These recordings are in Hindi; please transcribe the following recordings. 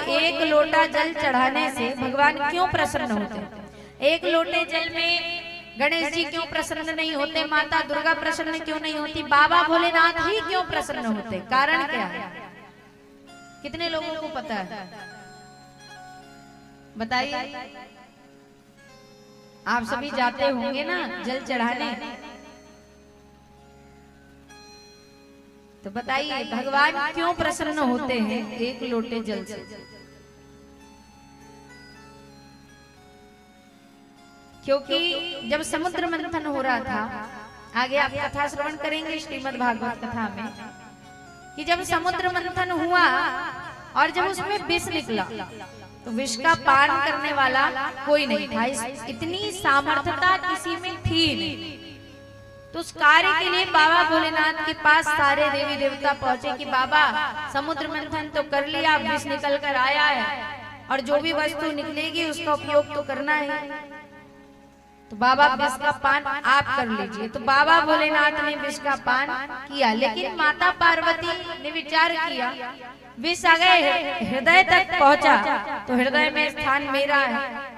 एक लोटा जल चढ़ाने से भगवान क्यों प्रसन्न होते हैं? एक लोटे जल में गणेश जी क्यों प्रसन्न नहीं होते? माता दुर्गा प्रसन्न क्यों नहीं होती? बाबा भोलेनाथ ही क्यों प्रसन्न होते? कारण क्या है? कितने लोगों को पता है? बताइए। आप सभी जाते होंगे ना जल चढ़ाने, तो बताइए भगवान क्यों प्रसन्न होते हैं एक लोटे जल से? क्योंकि जब समुद्र मंथन हो रहा था, आगे आप कथा श्रवण करेंगे श्रीमद् भागवत कथा में, कि जब समुद्र मंथन हुआ और जब उसमें विष निकला, तो विष का पान करने वाला कोई नहीं था। इतनी सामर्थ्यता किसी में थी नहीं। तो उस कार्य के लिए बाबा भोलेनाथ के पास सारे देवी देवता पहुंचे कि बाबा समुद्र मंथन तो कर लिया, विष निकल कर आया है और जो भी वस्तु निकलेगी उसका उपयोग तो करना है, तो बाबा विष का पान आप कर लीजिए। तो बाबा भोलेनाथ ने विष का पान किया, लेकिन माता पार्वती ने विचार किया विष अगर हृदय तक पहुंचा तो हृदय में स्थान मेरा है।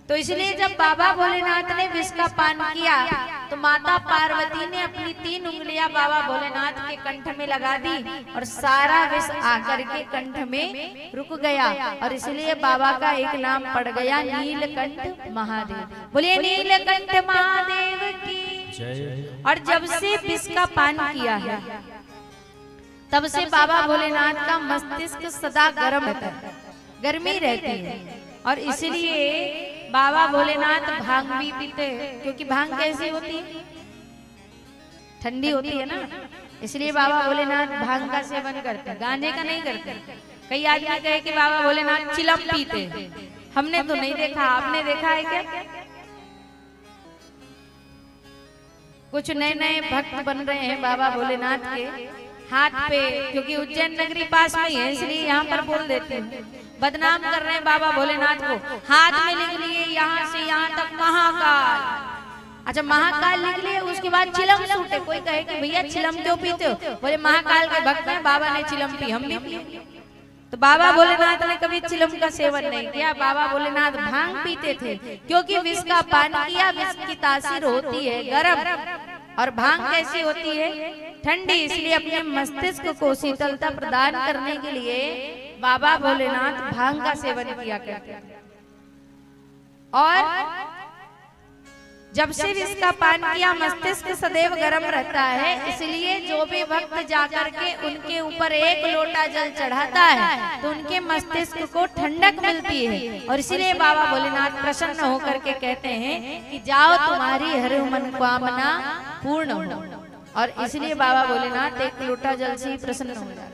तो इसलिए जब बाबा भोलेनाथ ने विष का पान किया तो माता पार्वती ने अपनी 3 उंगलियां बाबा भोलेनाथ के कंठ में लगा दी और सारा विष आकर के कंठ में रुक गया, और इसलिए बाबा का एक नाम पड़ गया नीलकंठ महादेव। बोलिए नीलकंठ महादेव की जय। और जब से विष का पान किया है तब से बाबा भोलेनाथ का मस्तिष्क सदा गर्म रहता है, गर्मी रहती है, और इसलिए बाबा भोलेनाथ भांग भी पीते हैं। क्योंकि भांग कैसी होती है? ठंडी होती है ना, इसलिए बाबा भोलेनाथ भांग का सेवन करते हैं, गांजे का नहीं करते। कई आदमी कहे कि बाबा भोलेनाथ चिलम पीते हैं, हमने तो नहीं देखा, आपने देखा है क्या? कुछ नए नए भक्त बन रहे हैं बाबा भोलेनाथ के हाथ पे, क्योंकि उज्जैन नगरी पास में है इसलिए यहाँ पर बोल देते हैं, बदनाम कर रहे हैं बाबा भोलेनाथ को। हाथ में लिख लिए यहाँ से यहाँ तक महाकाल। अच्छा महाकाल लिख लिए, उसके बाद चिलम सूटे। कोई कहे कि भैया चिलम क्यों पीते हो? बोले महाकाल के भक्त हैं, बाबा ने चिलम पी, हम भी पिए। तो बाबा भोलेनाथ ने कभी चिलम का सेवन नहीं किया, बाबा भोलेनाथ भांग पीते थे। क्योंकि विष का पान किया, विष की तासीर होती है गर्म, और भांग कैसी होती है? ठंडी। इसलिए अपने मस्तिष्क को शीतलता प्रदान करने के लिए बाबा भोलेनाथ भांग का सेवन किया करते थे। और जब से विष का पान किया मस्तिष्क सदैव गर्म रहता है, इसलिए जो भी भक्त जाकर के उनके ऊपर एक लोटा जल चढ़ाता है तो उनके मस्तिष्क को ठंडक मिलती है, और इसीलिए बाबा भोलेनाथ प्रसन्न होकर के कहते हैं कि जाओ तुम्हारी हर मनोकामना पूर्ण हो। और इसलिए बाबा भोलेनाथ एक लोटा जल से ही प्रसन्न हो जाते हैं।